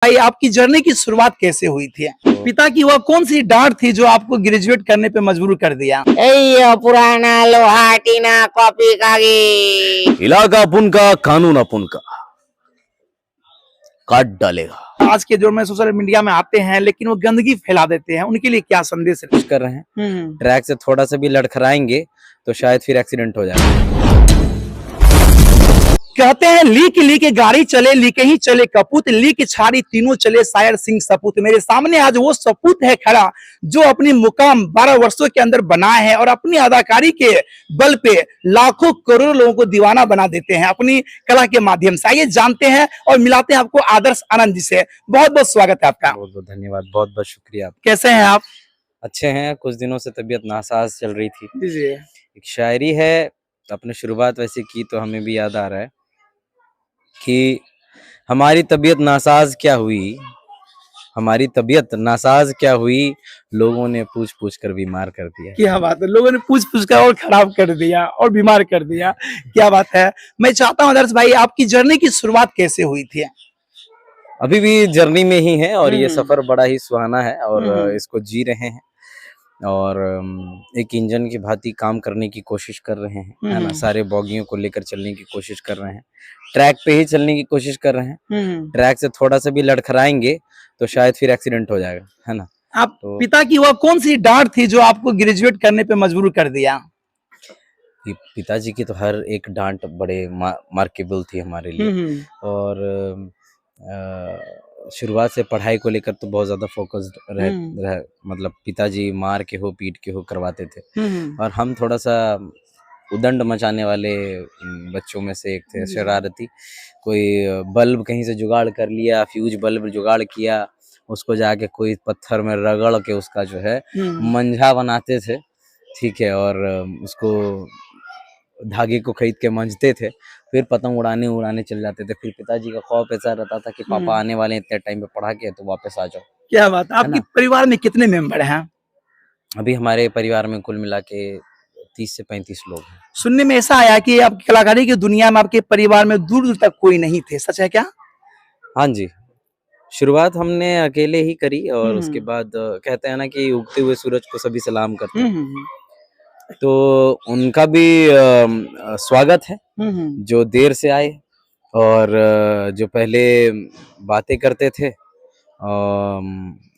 भाई आपकी जर्नी की शुरुआत कैसे हुई थी? पिता की वह कौन सी डांट थी जो आपको ग्रेजुएट करने पे मजबूर कर दिया? पुराना लोहा टीना कॉपी कागज इलाका अपुन का कानून अपुन का काट डालेगा। आज के दौर में सोशल मीडिया में आते हैं लेकिन वो गंदगी फैला देते हैं, उनके लिए क्या संदेश है? कर रहे हैं ट्रैक से थोड़ा सा भी लड़खड़ाएंगे तो शायद फिर एक्सीडेंट हो जाए। कहते हैं ली के गाड़ी चले, ली के ही चले कपूत, ली की छाड़ी तीनों चले शायर सिंह सपूत। मेरे सामने आज वो सपूत है खड़ा जो अपनी मुकाम 12 वर्षों के अंदर बनाए हैं और अपनी अदाकारी के बल पे लाखों करोड़ों लोगों को दीवाना बना देते हैं अपनी कला के माध्यम से। आइए जानते हैं और मिलाते हैं आपको आदर्श आनंद जी से। बहुत बहुत स्वागत है आपका। बहुत बहुत धन्यवाद, बहुत बहुत शुक्रिया। कैसे हैं आप? अच्छे हैं। कुछ दिनों से तबीयत नासाज चल रही थी। जी एक शायरी है, अपने शुरुआत वैसे की तो हमें भी याद आ रहा है कि हमारी तबीयत नासाज क्या हुई, हमारी तबीयत नासाज क्या हुई, लोगों ने पूछ पूछ कर बीमार कर दिया। क्या बात है, लोगों ने पूछ पूछ कर और खराब कर दिया और बीमार कर दिया। क्या बात है। मैं चाहता हूँ आदर्श भाई आपकी जर्नी की शुरुआत कैसे हुई थी? अभी भी जर्नी में ही है और ये सफर बड़ा ही सुहाना है और इसको जी रहे हैं और एक इंजन की भांति काम करने की कोशिश कर रहे हैं, है ना। सारे बॉगियों को लेकर चलने की कोशिश कर रहे हैं, ट्रैक पे ही चलने की कोशिश कर रहे हैं। ट्रैक से थोड़ा सा भी लड़खड़ाएंगे तो शायद फिर एक्सीडेंट हो जाएगा, है ना। आप पिता की वह कौन सी डांट थी जो आपको ग्रेजुएट करने पे मजबूर कर दिया? पिताजी की तो हर एक डांट बड़े मार्केबल थी हमारे लिए और शुरुआत से पढ़ाई को लेकर तो बहुत ज्यादा फोकस्ड रह मतलब पिताजी मार के हो पीट के हो करवाते थे और हम थोड़ा सा उदंड मचाने वाले बच्चों में से एक थे, शरारती। कोई बल्ब कहीं से जुगाड़ कर लिया, फ्यूज बल्ब जुगाड़ किया, उसको जाके कोई पत्थर में रगड़ के उसका जो है मंझा बनाते थे, ठीक है, और उसको धागे को खरीद के मंझते थे, फिर पतंग उड़ाने चल जाते थे। फिर पिताजी का खौफ ऐसा रहता था कि पापा आने वाले इतने टाइम पे पढ़ा के तो वापस आ जाओ। क्या बात। आपके परिवार में कितने मेंबर हैं? अभी हमारे परिवार में कुल मिला के 30 से 35 लोग हैं। सुनने में ऐसा आया कि आपकी कलाकारी की दुनिया में आपके परिवार में दूर दूर तक कोई नहीं थे, सच है क्या? हाँ जी, शुरुआत हमने अकेले ही करी और उसके बाद कहते हैं ना कि उगते हुए सूरज को सभी सलाम करते हैं, तो उनका भी स्वागत है जो देर से आए और जो पहले बातें करते थे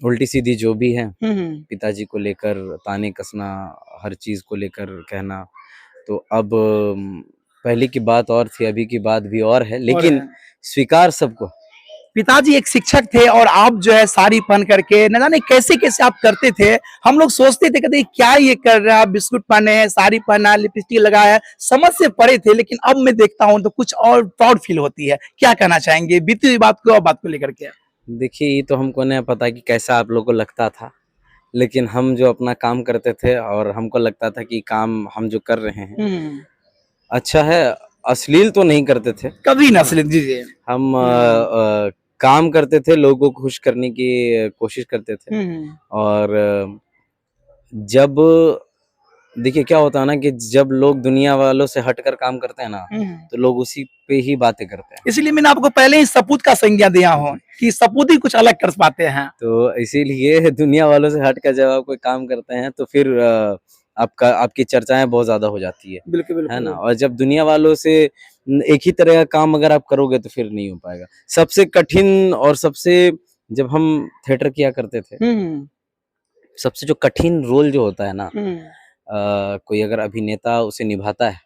उल्टी सीधी जो भी है पिताजी को लेकर, ताने कसना, हर चीज को लेकर कहना, तो अब पहले की बात और थी, अभी की बात भी और है, लेकिन स्वीकार सबको। पिताजी एक शिक्षक थे और आप जो है साड़ी पहन करके न जाने कैसे कैसे आप करते थे। हम लोग सोचते थे कहते क्या ये कर रहा है, बिस्कुट पहने हैं, साड़ी पहना, लिपस्टिक लगाया है, समझ से पड़े थे, लेकिन अब मैं देखता हूँ तो कुछ और प्राउड फील होती है। क्या कहना चाहेंगे बीती हुई बात को और बात को लेकर के? देखिए, ये तो हमको नहीं पता कि कैसा आप लोगों को लगता था, लेकिन हम जो अपना काम करते थे और हमको लगता था कि काम हम जो कर रहे हैं अच्छा है। अश्लील तो नहीं करते थे, कभी ना अश्लील। जी हम काम करते थे, लोगों को खुश करने की कोशिश करते थे और जब देखिए क्या होता है ना कि जब लोग दुनिया वालों से हटकर काम करते हैं ना तो लोग उसी पे ही बातें करते हैं। इसलिए मैंने आपको पहले ही सपूत का संज्ञा दिया हो कि सपूत ही कुछ अलग कर पाते हैं, तो इसीलिए दुनिया वालों से हटकर जब आप कोई काम करते हैं तो फिर आपकी चर्चाएं बहुत ज्यादा हो जाती है। बिल्कुल है ना। और जब दुनिया वालों से एक ही तरह का काम अगर आप करोगे तो फिर नहीं हो पाएगा। सबसे कठिन और सबसे, जब हम थिएटर किया करते थे, सबसे जो कठिन रोल जो होता है ना, कोई अगर अभिनेता उसे निभाता है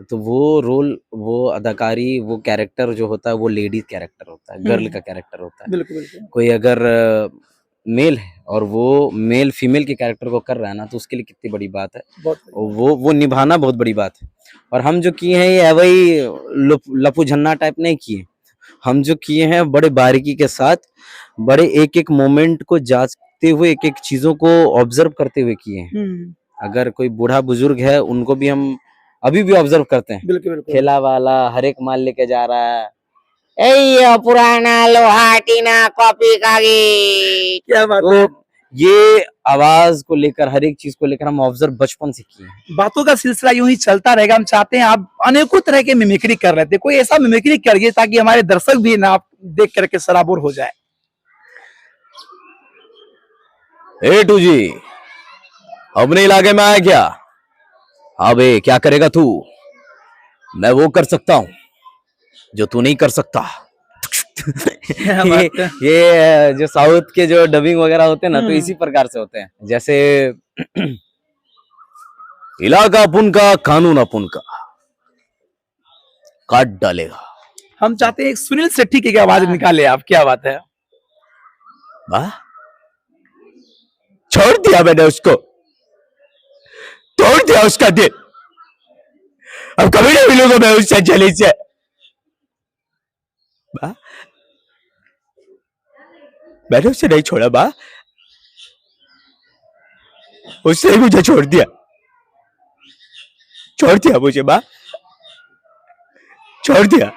तो वो रोल, वो अदाकारी, वो कैरेक्टर जो होता है वो लेडीज कैरेक्टर होता है, गर्ल का कैरेक्टर होता है। बिल्कुल। कोई अगर मेल है और वो मेल फीमेल के कैरेक्टर को कर रहा है ना तो उसके लिए कितनी बड़ी बात है, वो निभाना बहुत बड़ी बात है। और हम जो किए हैं ये वही लपू झन्ना टाइप नहीं किए, हम जो किए हैं बड़े बारीकी के साथ, बड़े एक एक मोमेंट को जांचते हुए, एक एक चीजों को ऑब्जर्व करते हुए किए हैं। अगर कोई बूढ़ा बुजुर्ग है उनको भी हम अभी भी ऑब्जर्व करते हैं। बिल्कुल। ठेला वाला हर एक माल लेके जा रहा है, पुराना लोहा टीना कॉपी कागज। क्या बात है। ये आवाज को लेकर, हर एक चीज को लेकर हम ऑब्जर्व बचपन से किए हैं। बातों का सिलसिला यूं ही चलता रहेगा। हम चाहते हैं आप अनेकों तरह के मिमिक्री कर रहे थे, कोई ऐसा मिमिक्री करिए ताकि हमारे दर्शक भी ना आप देख करके सराबोर हो जाए। ए टू जी, अपने इलाके में आया क्या? अबे क्या करेगा तू? मैं वो कर सकता हूँ जो तू नहीं कर सकता। क्या बात है? ये जो साउथ के जो डबिंग वगैरह होते हैं ना, तो हम्म। इसी प्रकार से होते हैं। जैसे इलाका अपन का, कानून अपन का, काट डालेगा। हम चाहते हैं एक सुनील शेट्टी की आवाज निकाले आप, क्या बात है? वाह, छोड़ दिया मैंने उसको, तोड़ दिया उसका दिल। अब कभी नहीं मिलूंगा मैं उससे, जली से। वाह, मैंने उसे नहीं छोड़ा बा, उससे ही मुझे छोड़ दिया, छोड़ दिया मुझे बा, छोड़ दिया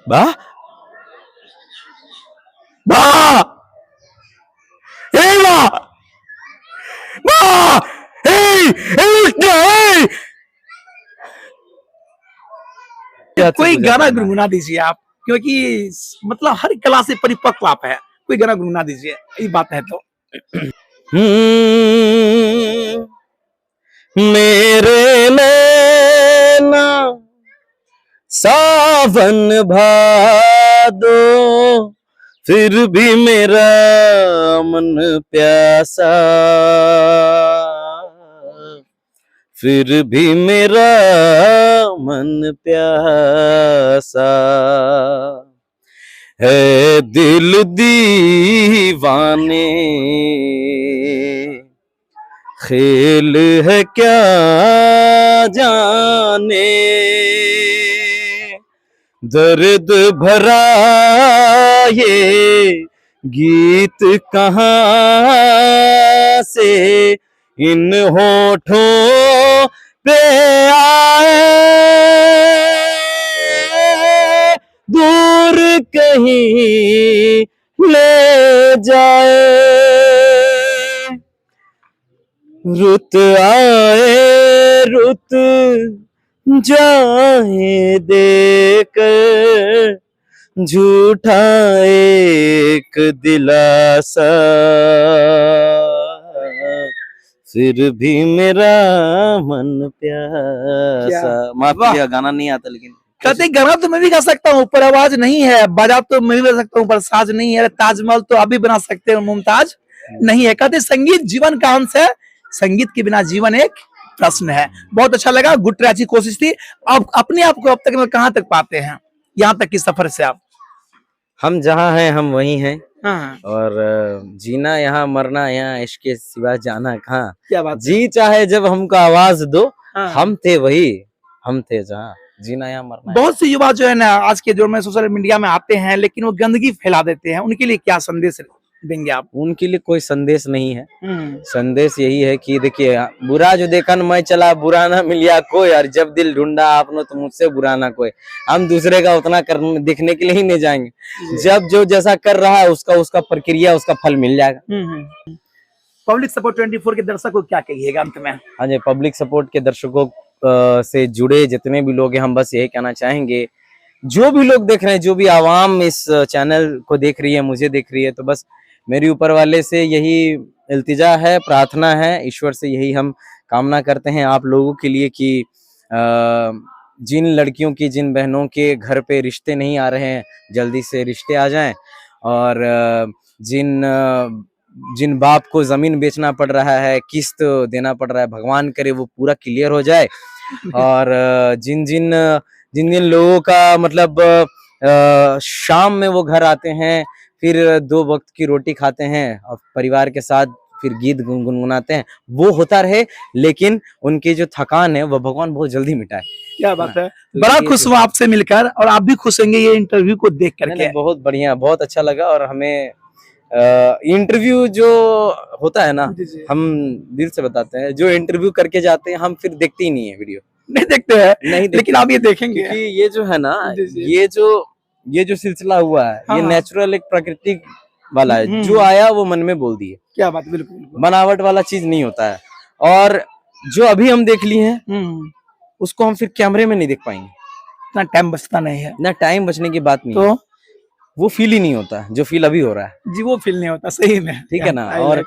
बा, बा, ए बा, बा, उठना, कोई गाना गुनगुना दीजिए आप, क्योंकि मतलब हर कला से परिपक्व आप है। कोई गाना गुनगुना दीजिए, ये बात है तो। मेरे नैना सावन भादो, फिर भी मेरा मन प्यासा, फिर भी मेरा मन प्यासा, है दिल दीवाने, खेल है क्या जाने, दर्द भरा ये गीत कहाँ से इन होठों पे आए, दूर कहीं ले जाए, रुत आए रुत जाए देकर, झूठा एक दिलासा, फिर भी मेरा मन प्यासा। माफ वाह। किया, गाना नहीं आता लेकिन कहते गाना तो मैं भी गा सकता हूँ, पर आवाज नहीं है। बाजा तो मैं भी बजा सकता हूँ, पर साज नहीं है। ताजमहल तो आप भी बना सकते हो, मुमताज नहीं है। कहते संगीत जीवन का अंश है, संगीत के बिना जीवन एक प्रश्न है। बहुत अच्छा लगा, गुड ट्राई की कोशिश थी। अब अपने आप को अब तक में कहाँ तक पाते हैं, यहाँ तक की सफर से आप? हम जहाँ हैं हम वहीं हैं, हाँ, और जीना यहाँ मरना यहाँ, इसके सिवा जाना कहाँ। क्या बात है? जी चाहे जब हमको आवाज दो, हाँ। हम थे वही, हम थे जहाँ, जीना यहाँ मरना बहुत से युवा जो है ना आज के दौर में सोशल मीडिया में आते हैं, लेकिन वो गंदगी फैला देते हैं। उनके लिए क्या संदेश देंगे आप? उनके लिए कोई संदेश नहीं है। संदेश यही है कि देखिए, बुरा जो देखा न मैं चला, बुरा ना मिलिया कोई, और जब दिल ढूंढा आपने तो मुझसे बुरा ना कोई। हम दूसरे का उतना करने दिखने के लिए ही नहीं जाएंगे। जब जो जैसा कर रहा है उसका उसका प्रक्रिया, उसका फल मिल जाएगा। पब्लिक सपोर्ट 24 के दर्शकों को क्या कहिएगा अंत में? हाँ जी, पब्लिक सपोर्ट के दर्शकों से जुड़े जितने भी लोग हैं, हम बस यही कहना चाहेंगे, जो भी लोग देख रहे हैं, जो भी आवाम इस चैनल को देख रही है, मुझे देख रही है, तो बस मेरी ऊपर वाले से यही इल्तिजा है, प्रार्थना है, ईश्वर से यही हम कामना करते हैं आप लोगों के लिए कि जिन लड़कियों की, जिन बहनों के घर पे रिश्ते नहीं आ रहे हैं, जल्दी से रिश्ते आ जाएं, और जिन बाप को जमीन बेचना पड़ रहा है, किस्त देना पड़ रहा है, भगवान करे वो पूरा क्लियर हो जाए। और जिन जिन लोगों का मतलब शाम में वो घर आते हैं, फिर 2 वक्त की रोटी खाते हैं और परिवार के साथ फिर गीत गुनगुनाते हैं, वो होता रहे, लेकिन उनकी जो थकान है वो भगवान बहुत जल्दी मिटाए। क्या बात है, तो बड़ा ये खुश हुआ आपसे मिलकर, और आप भी खुश होंगे ये इंटरव्यू को देख करके। बहुत बढ़िया, बहुत अच्छा लगा। और हमें इंटरव्यू जो होता है ना, हम दिल से बताते हैं, जो इंटरव्यू करके जाते हैं हम फिर देखते ही नहीं है वीडियो, नहीं देखते हैं, नहीं देखते, लेकिन आप ये देखेंगे क्योंकि ये जो है ना, जी, जी। ये जो सिलसिला हुआ है, ये हाँ। नेचुरल एक प्राकृतिक वाला है, जो आया वो मन में बोल दिए। क्या बात, बिल्कुल बिल्कुल। बनावट वाला चीज नहीं होता है। और जो अभी हम देख लिए हैं, उसको हम फिर कैमरे में नहीं देख पाएंगे, इतना टाइम बचता नहीं है, ना टाइम बचने की बात नहीं है। तो वो फील ही नहीं होता जो फील अभी हो रहा है। जी वो फील नहीं होता सही में। ठीक है ना। I और like-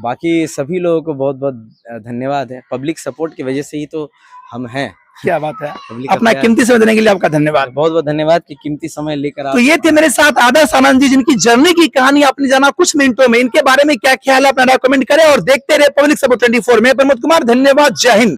बाकी सभी लोगों को बहुत बहुत धन्यवाद है। पब्लिक सपोर्ट की वजह से ही तो हम हैं। क्या बात है। पब्लिक का अपना प्यार- कीमती समय देने के लिए आपका धन्यवाद। बहुत बहुत धन्यवाद कि कीमती समय लेकर आप। तो ये थे मेरे साथ आदर्श आनंद जी, जिनकी जर्नी की कहानी आपने जाना कुछ मिनटों में। इनके बारे में क्या ख्याल है अपना कमेंट करें और देखते रहे पब्लिक सपोर्ट 24। मैं प्रमोद कुमार, धन्यवाद, जय हिंद।